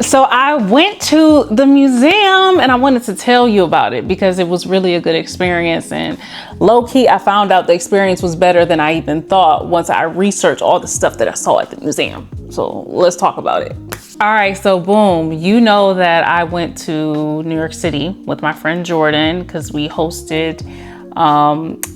So I went to the museum and I wanted to tell you about it because it was really a good experience, and low-key I found out the experience was better than I even thought once I researched all the stuff that I saw at the museum. So let's talk about it. All right, so boom, you know that I went to New York City with my friend Jordan because we hosted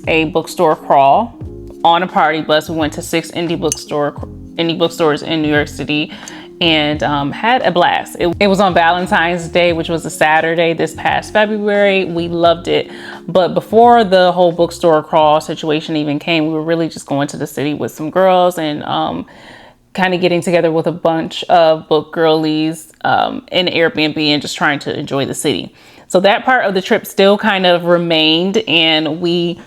a bookstore crawl on a party bus. We went to 6 indie bookstores in New York City and had a blast. It was on Valentine's Day, which was a Saturday this past February. We loved it. But before the whole bookstore crawl situation even came, we were really just going to the city with some girls and kind of getting together with a bunch of book girlies in Airbnb and just trying to enjoy the city. So that part of the trip still kind of remained, and we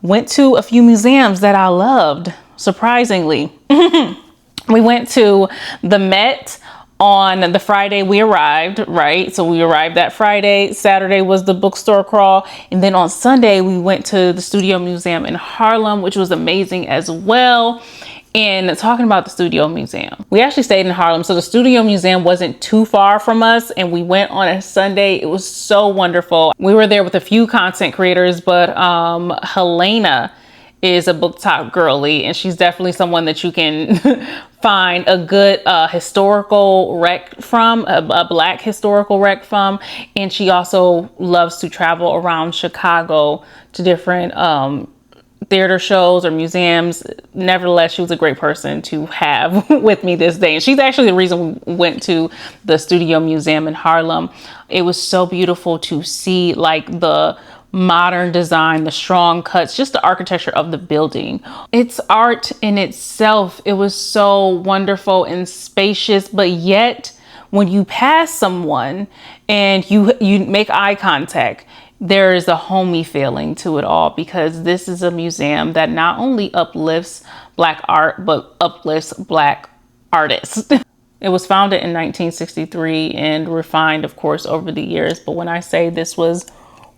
went to a few museums that I loved, surprisingly. We went to the Met on the Friday we arrived, right? So we arrived that Friday. Saturday was the bookstore crawl. And then on Sunday, we went to the Studio Museum in Harlem, which was amazing as well. And talking about the Studio Museum, we actually stayed in Harlem. So the Studio Museum wasn't too far from us, and we went on a Sunday. It was so wonderful. We were there with a few content creators, but Helena is a book talk girly, and she's definitely someone that you can find a good historical rec from, a Black historical rec from. And she also loves to travel around Chicago to different theater shows or museums. Nevertheless, she was a great person to have with me this day. And she's actually the reason we went to the Studio Museum in Harlem. It was so beautiful to see like the modern design, the strong cuts, just the architecture of the building. It's art in itself. It was so wonderful and spacious, but yet when you pass someone and you make eye contact, there is a homey feeling to it all, because this is a museum that not only uplifts Black art, but uplifts Black artists. It was founded in 1963 and refined, of course, over the years. But when I say this was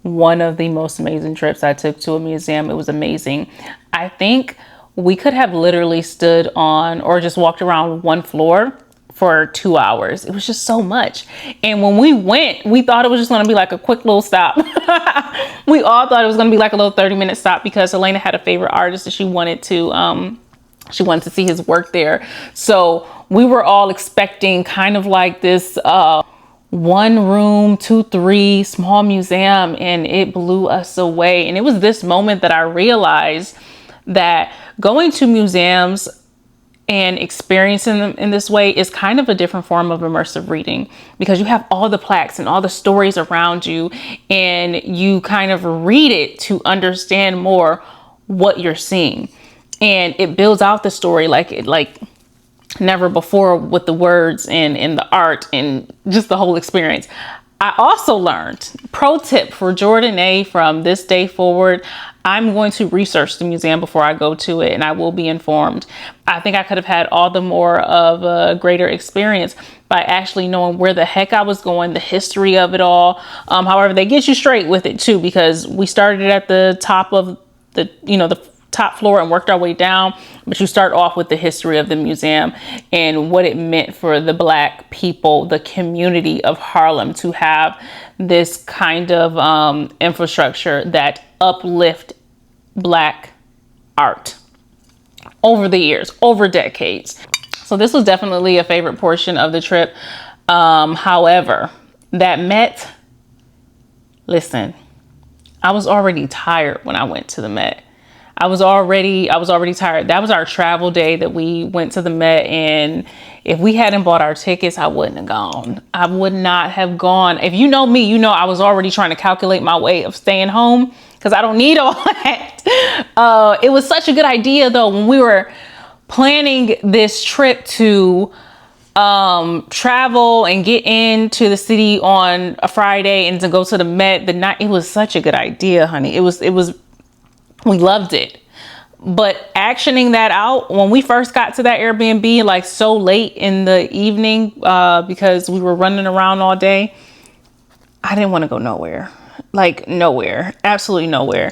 one of the most amazing trips I took to a museum, it was amazing. I think we could have literally stood on or just walked around one floor for 2 hours. It was just so much. And when we went, we thought it was just going to be like a quick little stop. We all thought it was going to be like a little 30-minute stop because Helena had a favorite artist that she wanted to see his work there. So we were all expecting kind of like this one room, 2-3 small museum, and it blew us away. And it was this moment that I realized that going to museums and experiencing them in this way is kind of a different form of immersive reading, because you have all the plaques and all the stories around you, and you kind of read it to understand more what you're seeing. And it builds out the story like never before with the words and the art and just the whole experience. I also learned, pro tip for Jordanaé from this day forward, I'm going to research the museum before I go to it, and I will be informed. I think I could have had all the more of a greater experience by actually knowing where the heck I was going, the history of it all. However, they get you straight with it too, because we started at the top of the top floor and worked our way down, but you start off with the history of the museum and what it meant for the Black people, the community of Harlem, to have this kind of infrastructure that uplift Black art over the years, over decades. So this was definitely a favorite portion of the trip. However, that Met, listen, I was already tired when I went to the Met. I was already tired. That was our travel day that we went to the Met. And if we hadn't bought our tickets, I wouldn't have gone. I would not have gone. If you know me, you know I was already trying to calculate my way of staying home because I don't need all that. It was such a good idea though, when we were planning this trip to travel and get into the city on a Friday and to go to the Met the night. It was such a good idea, honey. It was we loved it. But actioning that out when we first got to that Airbnb, like so late in the evening, because we were running around all day, I didn't want to go nowhere, like nowhere, absolutely nowhere.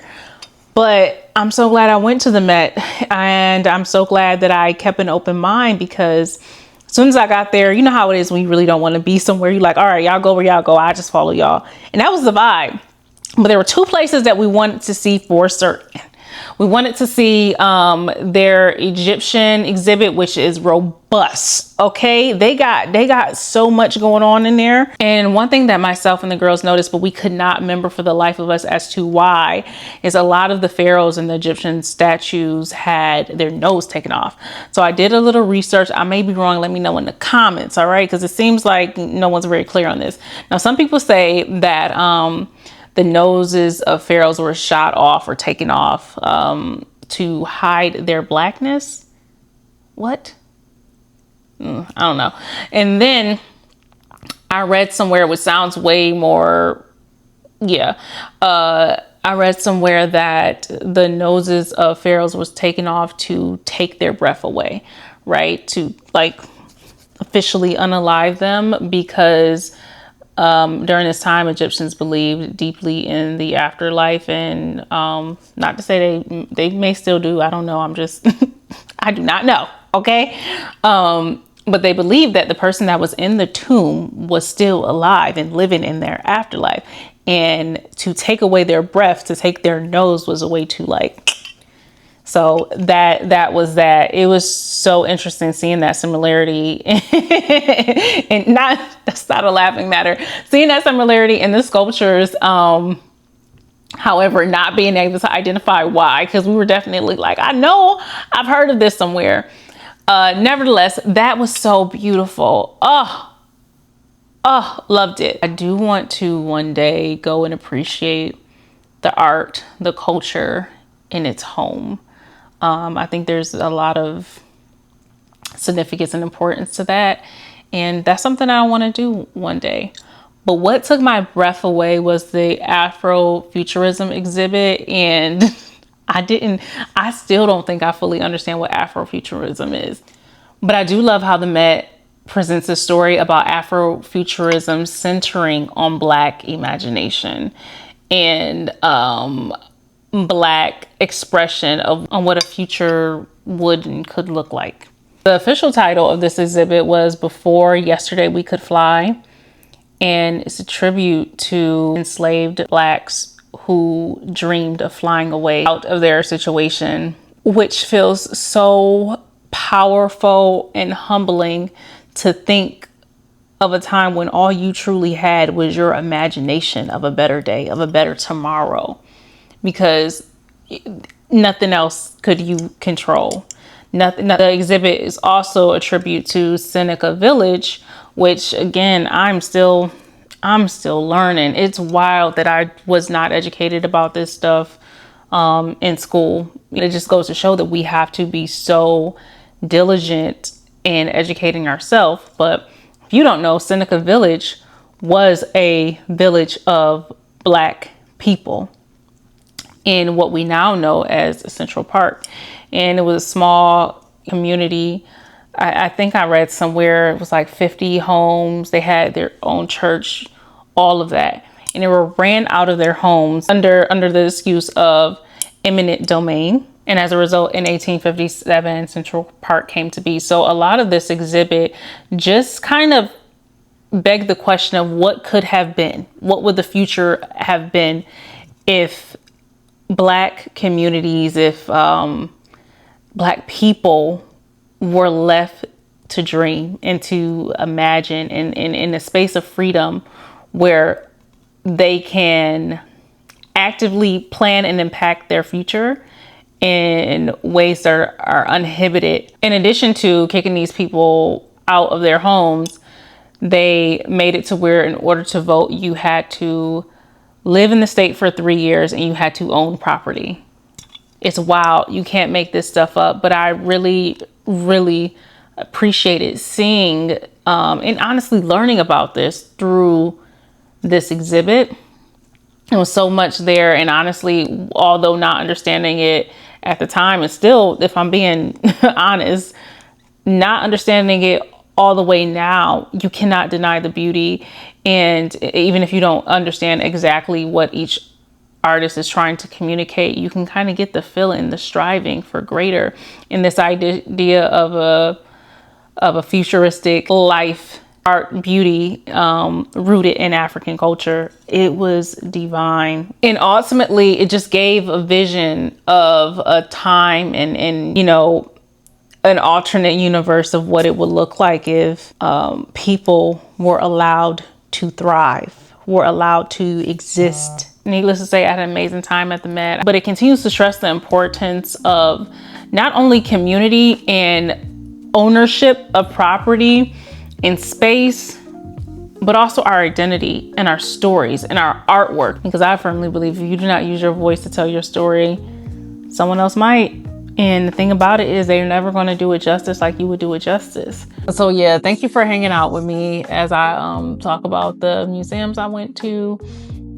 But I'm so glad I went to the Met, and I'm so glad that I kept an open mind, because As soon as I got there, you know how it is when you really don't want to be somewhere. You're like, all right, y'all go where y'all go. I just follow y'all. And that was the vibe. But there were two places that we wanted to see for certain. We wanted to see their Egyptian exhibit, which is robust. Okay, they got so much going on in there. And one thing that myself and the girls noticed, but we could not remember for the life of us as to why, is a lot of the pharaohs and the Egyptian statues had their nose taken off. So I did a little research. I may be wrong. Let me know in the comments. All right, because it seems like no one's very clear on this. Now, some people say that the noses of pharaohs were shot off or taken off to hide their blackness. What? I don't know. And then I read somewhere, which sounds way more, I read somewhere that the noses of pharaohs was taken off to take their breath away, right? To like officially unalive them, because during this time, Egyptians believed deeply in the afterlife, and not to say they may still do. I don't know. I'm just, I do not know. Okay. But they believed that the person that was in the tomb was still alive and living in their afterlife. And to take away their breath, to take their nose, was a way to like, so that was that. It was so interesting seeing that similarity and that's not a laughing matter. Seeing that similarity in the sculptures, however, not being able to identify why, because we were definitely like, I know I've heard of this somewhere. Nevertheless, that was so beautiful. Oh, loved it. I do want to one day go and appreciate the art, the culture in its home. I think there's a lot of significance and importance to that. And that's something I want to do one day. But what took my breath away was the Afrofuturism exhibit. And I still don't think I fully understand what Afrofuturism is. But I do love how the Met presents a story about Afrofuturism centering on Black imagination and Black expression on what a future would and could look like. The official title of this exhibit was Before Yesterday We Could Fly, and it's a tribute to enslaved Blacks who dreamed of flying away out of their situation, which feels so powerful and humbling to think of a time when all you truly had was your imagination of a better day, of a better tomorrow, because nothing else could you control. Nothing. The exhibit is also a tribute to Seneca Village, which again, I'm still learning. It's wild that I was not educated about this stuff in school. It just goes to show that we have to be so diligent in educating ourselves. But if you don't know, Seneca Village was a village of Black people in what we now know as Central Park. And it was a small community. I think I read somewhere it was like 50 homes. They had their own church, all of that. And they were ran out of their homes under the excuse of eminent domain. And as a result, in 1857, Central Park came to be. So a lot of this exhibit just kind of begged the question of what could have been. What would the future have been if Black communities, if Black people were left to dream and to imagine in a space of freedom where they can actively plan and impact their future in ways that are uninhibited. In addition to kicking these people out of their homes, they made it to where in order to vote, you had to live in the state for 3 years and you had to own property. It's wild. You can't make this stuff up. But I really, really appreciated seeing and honestly learning about this through this exhibit. There was so much there. And honestly, although not understanding it at the time, and still, if I'm being honest, not understanding it all the way now, you cannot deny the beauty. And even if you don't understand exactly what each artist is trying to communicate, you can kind of get the feeling, the striving for greater, in this idea of of a futuristic life, art, beauty, rooted in African culture. It was divine. And ultimately, it just gave a vision of a time and you know, an alternate universe of what it would look like if people were allowed to thrive, were allowed to exist. Needless to say, I had an amazing time at the Met, but it continues to stress the importance of not only community and ownership of property and space, but also our identity and our stories and our artwork. Because I firmly believe if you do not use your voice to tell your story, someone else might. And the thing about it is they're never going to do it justice like you would do it justice. So yeah, thank you for hanging out with me as I talk about the museums I went to.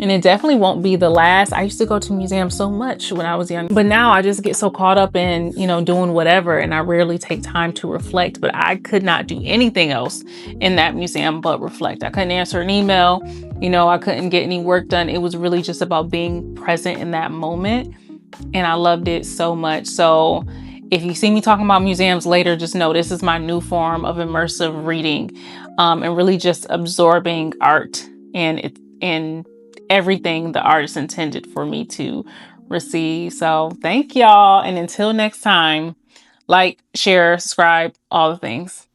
And it definitely won't be the last. I used to go to museums so much when I was young, but now I just get so caught up in, you know, doing whatever, and I rarely take time to reflect. But I could not do anything else in that museum but reflect. I couldn't answer an email, you know, I couldn't get any work done. It was really just about being present in that moment. And I loved it so much. So if you see me talking about museums later, just know this is my new form of immersive reading, and really just absorbing art and everything the artist intended for me to receive. So thank y'all. And until next time, like, share, subscribe, all the things.